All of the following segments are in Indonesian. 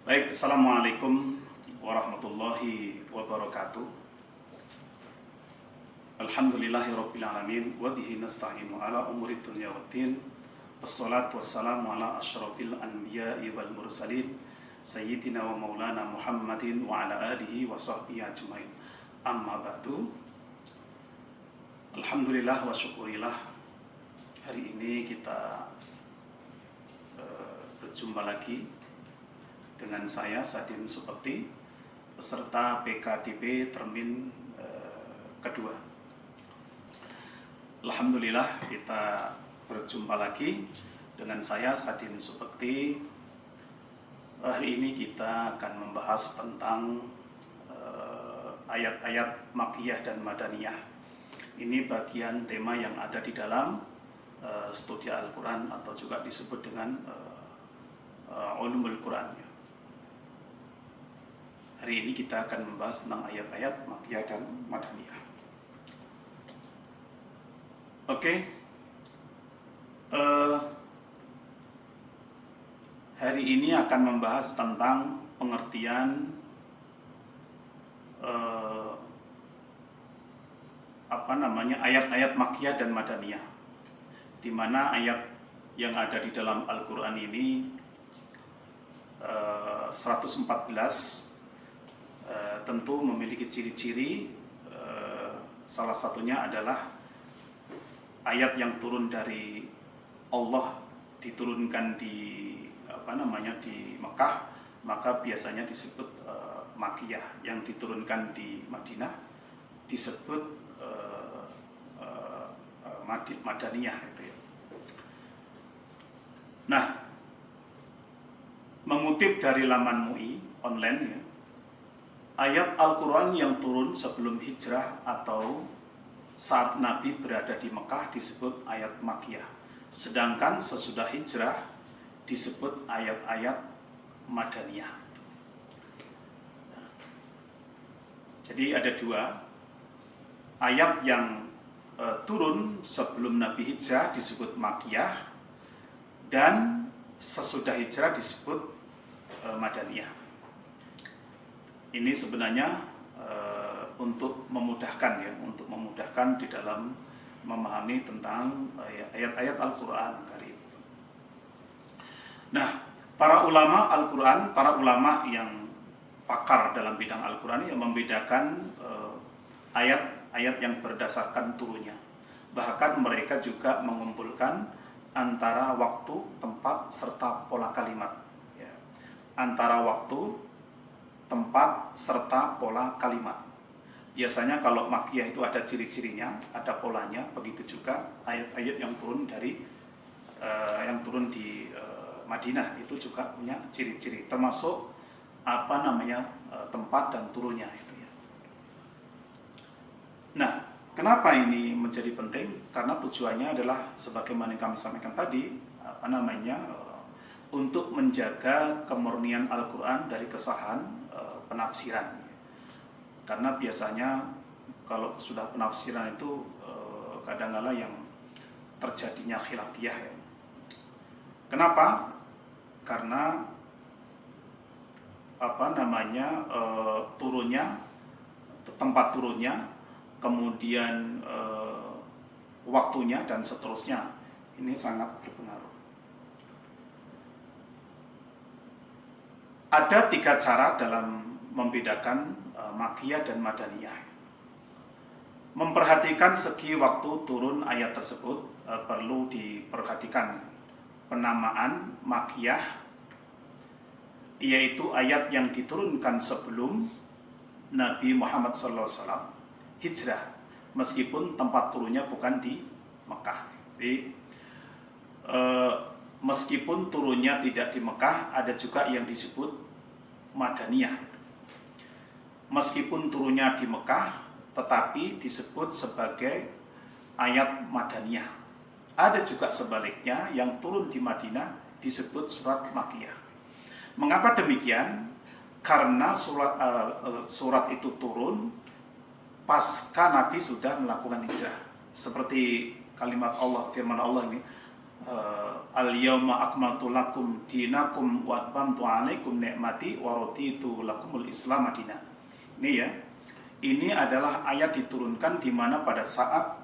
Baik, Assalamualaikum warahmatullahi wabarakatuh. Alhamdulillahirrabbilalamin. Wabihi nasta'inu ala umuri dunya waddin. Assalatu wassalamu ala ashrafil anbiya'i wal mursalin Sayyidina wa maulana Muhammadin wa ala alihi wa sahbihi ajmain. Amma ba'du. Alhamdulillah wa syukurillah. Hari ini kita berjumpa lagi dengan saya Sadin Supekti peserta PKDB Termin kedua. Alhamdulillah kita berjumpa lagi dengan saya Sadin Supekti. Hari ini kita akan membahas tentang ayat-ayat Makkiyah dan Madaniyah. Ini bagian tema yang ada di dalam studi Al-Quran atau juga disebut dengan Ulumul Quran. Hari ini kita akan membahas tentang ayat-ayat Makkiyah dan Madaniyah. Oke. Hari ini akan membahas tentang pengertian ayat-ayat Makkiyah dan Madaniyah, di mana ayat yang ada di dalam Al-Quran ini 114 tentu memiliki ciri-ciri. Salah satunya adalah ayat yang turun dari Allah, diturunkan di di Mekah, maka biasanya disebut Makkiyah. Yang diturunkan di Madinah disebut Madaniyah itu ya. Nah, mengutip dari laman MUI online ya, ayat Al-Quran yang turun sebelum hijrah atau saat Nabi berada di Mekah disebut ayat Makkiyah. Sedangkan sesudah hijrah disebut ayat-ayat Madaniyah. Jadi ada dua. Ayat yang turun sebelum Nabi hijrah disebut Makkiyah, dan sesudah hijrah disebut Madaniyah. Ini sebenarnya untuk memudahkan di dalam memahami tentang ayat-ayat Al-Quran Karim. Nah, para ulama Al-Quran, para ulama yang pakar dalam bidang Al-Quran yang membedakan ayat-ayat yang berdasarkan turunnya. Bahkan mereka juga mengumpulkan antara waktu, tempat, serta pola kalimat. Ya. Antara waktu, tempat, serta pola kalimat. Biasanya kalau Makkiyah itu ada ciri-cirinya, ada polanya. Begitu juga ayat-ayat yang turun di Madinah itu juga punya ciri-ciri, termasuk tempat dan turunnya itu ya. Nah, kenapa ini menjadi penting? Karena tujuannya adalah sebagaimana yang kami sampaikan tadi, untuk menjaga kemurnian Al-Quran dari kesalahan penafsiran. Karena biasanya kalau sudah penafsiran itu kadang-kala yang terjadinya khilafiyah ya. Kenapa? Karena tempat turunnya, kemudian waktunya dan seterusnya, ini sangat berpengaruh. Ada 3 cara dalam membedakan Makkiyah dan Madaniyah. Memperhatikan segi waktu turun ayat tersebut, perlu diperhatikan penamaan Makkiyah, yaitu ayat yang diturunkan sebelum Nabi Muhammad SAW hijrah, meskipun tempat turunnya bukan di Mekah. Jadi, meskipun turunnya tidak di Mekah, ada juga yang disebut Madaniyah. Meskipun turunnya di Mekah, tetapi disebut sebagai ayat Madaniyah. Ada juga sebaliknya, yang turun di Madinah disebut surat Makkiyah. Mengapa demikian? Karena surat itu turun pasca Nabi sudah melakukan hijrah. Seperti kalimat Allah, firman Allah ini, al-yauma akmaltu lakum dinakum wa atmamtu 'alaikum ni'mati wa raditu lakumul Islam madina. Ini ya. Ini adalah ayat diturunkan di mana pada saat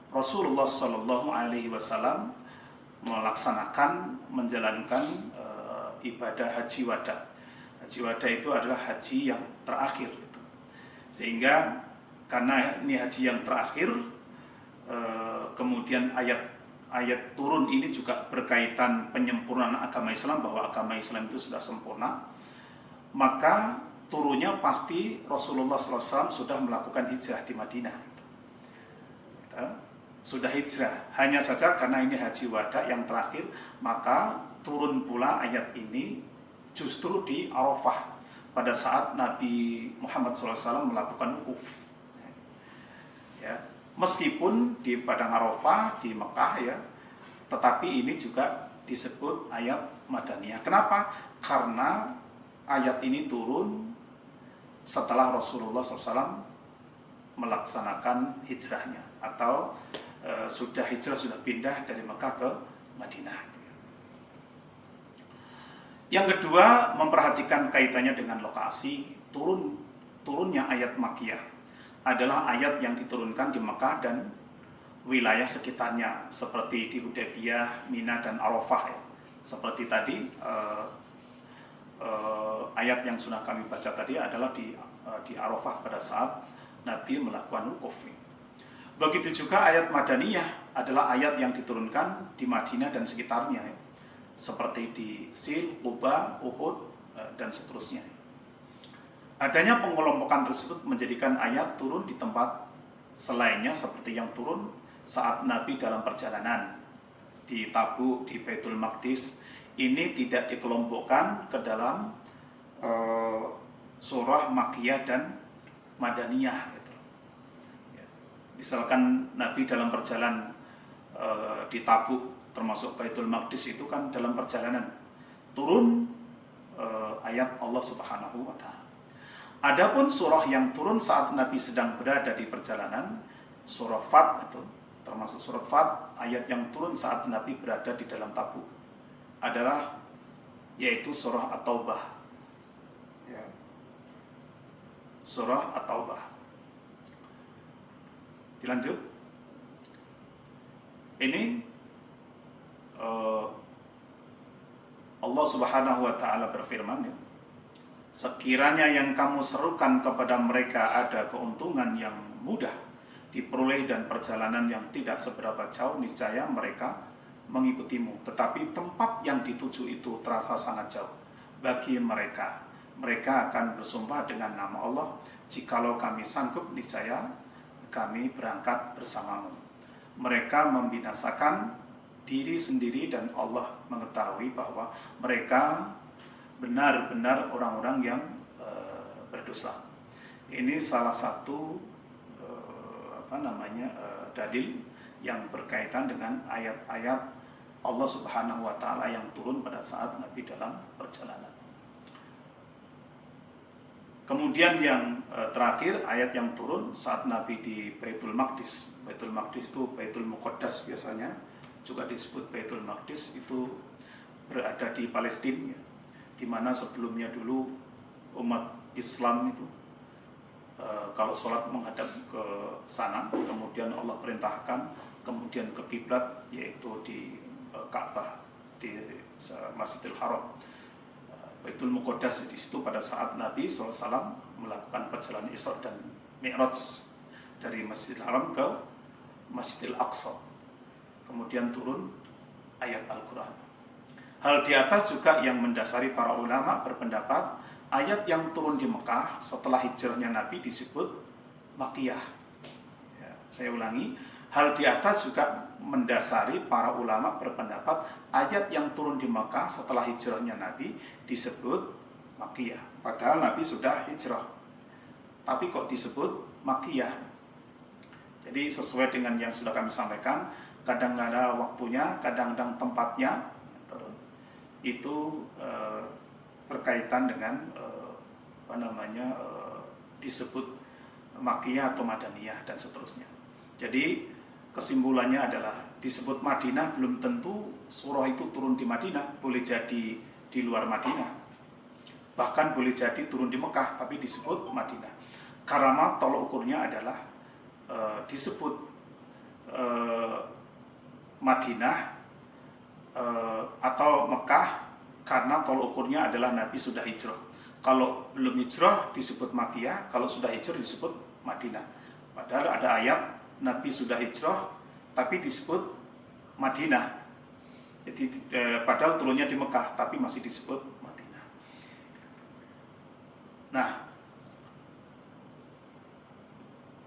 Rasulullah Shallallahu Alaihi Wasallam melaksanakan menjalankan ibadah haji wada. Haji wada itu adalah haji yang terakhir gitu. Sehingga karena ini haji yang terakhir, kemudian ayat turun ini juga berkaitan penyempurnaan agama Islam, bahwa agama Islam itu sudah sempurna, maka turunnya pasti Rasulullah SAW sudah melakukan hijrah di Madinah. Sudah hijrah, hanya saja karena ini haji wada yang terakhir, maka turun pula ayat ini justru di Arafah pada saat Nabi Muhammad SAW melakukan wukuf. Ya, meskipun di Padang Arafah di Mekah ya, tetapi ini juga disebut ayat Madaniyah. Kenapa? Karena ayat ini turun setelah Rasulullah SAW melaksanakan hijrahnya, atau sudah hijrah, sudah pindah dari Mekah ke Madinah. Yang kedua, memperhatikan kaitannya dengan lokasi. Turunnya ayat Makkiyah adalah ayat yang diturunkan di Mekah dan wilayah sekitarnya, seperti di Hudaybiyah, Mina, dan Arafah ya. Seperti tadi ayat yang sudah kami baca tadi adalah di Arafah pada saat Nabi melakukan wukuf. Begitu juga ayat Madaniyah adalah ayat yang diturunkan di Madinah dan sekitarnya, seperti di Sil, Quba, Uhud, dan seterusnya. Adanya pengelompokan tersebut menjadikan ayat turun di tempat selainnya, seperti yang turun saat Nabi dalam perjalanan di Tabuk, di Baitul Maqdis. Ini tidak dikelompokkan ke dalam surah Makkiyah dan Madaniyah gitu. Ya. Misalkan Nabi dalam perjalanan di Tabuk, termasuk Baitul Maqdis, itu kan dalam perjalanan turun ayat Allah Subhanahu wa Ta'ala. Adapun surah yang turun saat Nabi sedang berada di perjalanan, surah Fat itu, termasuk surah Fat, ayat yang turun saat Nabi berada di dalam Tabuk adalah yaitu surah At-Taubah. Ya. Surah At-Taubah. Dilanjut. Ini Allah Subhanahu wa Ta'ala berfirman, ya, sekiranya yang kamu serukan kepada mereka ada keuntungan yang mudah diperoleh dan perjalanan yang tidak seberapa jauh, niscaya mereka mengikutimu. Tetapi tempat yang dituju itu terasa sangat jauh bagi mereka. Mereka akan bersumpah dengan nama Allah, jikalau kami sanggup, niscaya kami berangkat bersamamu. Mereka membinasakan diri sendiri dan Allah mengetahui bahwa mereka benar-benar orang-orang yang berdosa. Ini salah satu dalil yang berkaitan dengan ayat-ayat Allah Subhanahu wa Ta'ala yang turun pada saat Nabi dalam perjalanan. Kemudian yang terakhir, ayat yang turun saat Nabi di Baitul Maqdis. Baitul Maqdis itu Baitul Muqaddas biasanya, juga disebut Baitul Maqdis, itu berada di Palestina, di mana sebelumnya dulu umat Islam itu kalau sholat menghadap ke sana, kemudian Allah perintahkan kemudian ke kiblat, yaitu di Ka'bah, di Masjidil Haram. Baitul Muqaddas di situ pada saat Nabi SAW melakukan perjalanan Isra dan Mi'raj dari Masjidil Haram ke Masjidil Aqsa. Kemudian turun ayat Al-Quran. Hal di atas juga yang mendasari para ulama berpendapat ayat yang turun di Mekah setelah hijrahnya Nabi disebut Makkiyah. Ya, saya ulangi, hal di atas juga mendasari para ulama berpendapat ayat yang turun di Mekah setelah hijrahnya Nabi disebut Makkiyah. Padahal Nabi sudah hijrah, tapi kok disebut Makkiyah? Jadi sesuai dengan yang sudah kami sampaikan, kadang ada waktunya, kadang-kadang tempatnya, itu berkaitan dengan disebut Makkiyah atau Madaniyah dan seterusnya. Jadi kesimpulannya adalah disebut Madinah belum tentu surah itu turun di Madinah, boleh jadi di luar Madinah, bahkan boleh jadi turun di Mekah tapi disebut Madinah. Karena tolok ukurnya adalah disebut Madinah atau Mekah karena tolok ukurnya adalah Nabi sudah hijrah. Kalau belum hijrah disebut Makkiyah, kalau sudah hijrah disebut Madinah. Padahal ada ayat Nabi sudah hijrah tapi disebut Madinah. Jadi padahal turunnya di Mekah tapi masih disebut Madinah. Nah,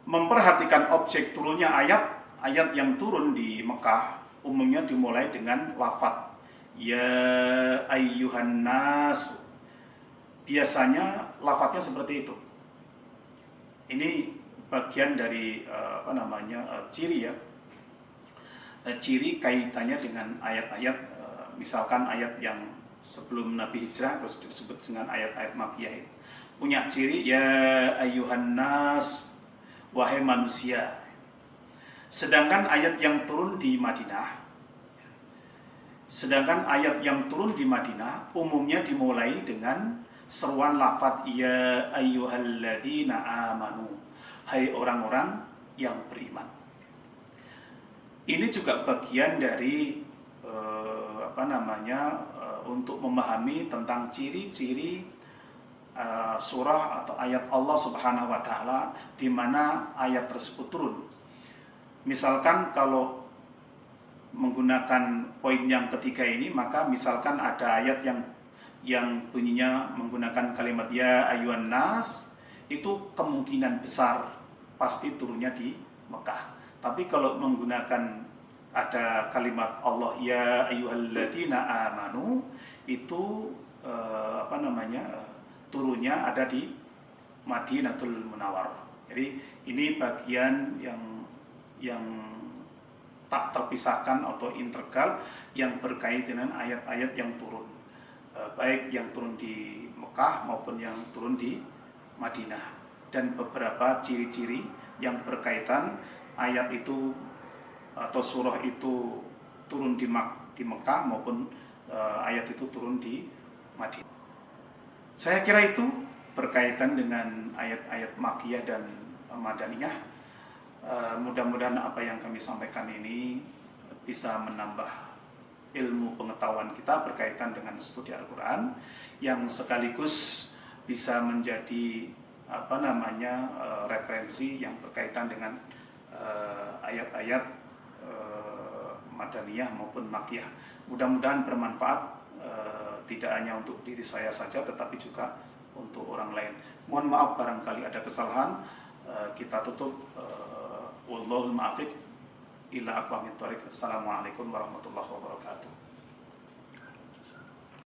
memperhatikan objek turunnya ayat yang turun di Mekah umumnya dimulai dengan lafadz ya ayyuhan nas. Biasanya lafadznya seperti itu. Ini bagian dari ciri ya. Ciri kaitannya dengan ayat-ayat, misalkan ayat yang sebelum Nabi hijrah terus disebut dengan ayat-ayat Makkiyah. Punya ciri ya ayyuhan nas, wahai manusia. Sedangkan ayat yang turun di Madinah umumnya dimulai dengan seruan lafadz ya ayyuhalladzina amanu, hai orang-orang yang beriman. Ini juga bagian dari untuk memahami tentang ciri-ciri surah atau ayat Allah Subhanahu wa taala di mana ayat tersebut turun. Misalkan kalau menggunakan poin yang ketiga ini, maka misalkan ada ayat yang bunyinya menggunakan kalimat ya ayyuhan nas, itu kemungkinan besar pasti turunnya di Mekah. Tapi kalau menggunakan ada kalimat Allah ya ayyuhalladzina amanu, itu turunnya ada di Madinatul Munawwarah. Jadi ini bagian yang tak terpisahkan atau integral yang berkaitan dengan ayat-ayat yang turun, baik yang turun di Mekah maupun yang turun di Madinah, dan beberapa ciri-ciri yang berkaitan ayat itu atau surah itu turun di Mekah maupun ayat itu turun di Madinah. Saya kira itu berkaitan dengan ayat-ayat Makkiyah dan Madaniyah. Mudah-mudahan apa yang kami sampaikan ini bisa menambah ilmu pengetahuan kita berkaitan dengan studi Al-Quran, yang sekaligus bisa menjadi referensi yang berkaitan dengan ayat-ayat Madaniyah maupun Makkiyah. Mudah-mudahan bermanfaat, tidak hanya untuk diri saya saja tetapi juga untuk orang lain. Mohon maaf barangkali ada kesalahan. Kita tutup. Wallahul muwaffiq ila aqwamit thoriq. Assalamualaikum warahmatullahi wabarakatuh.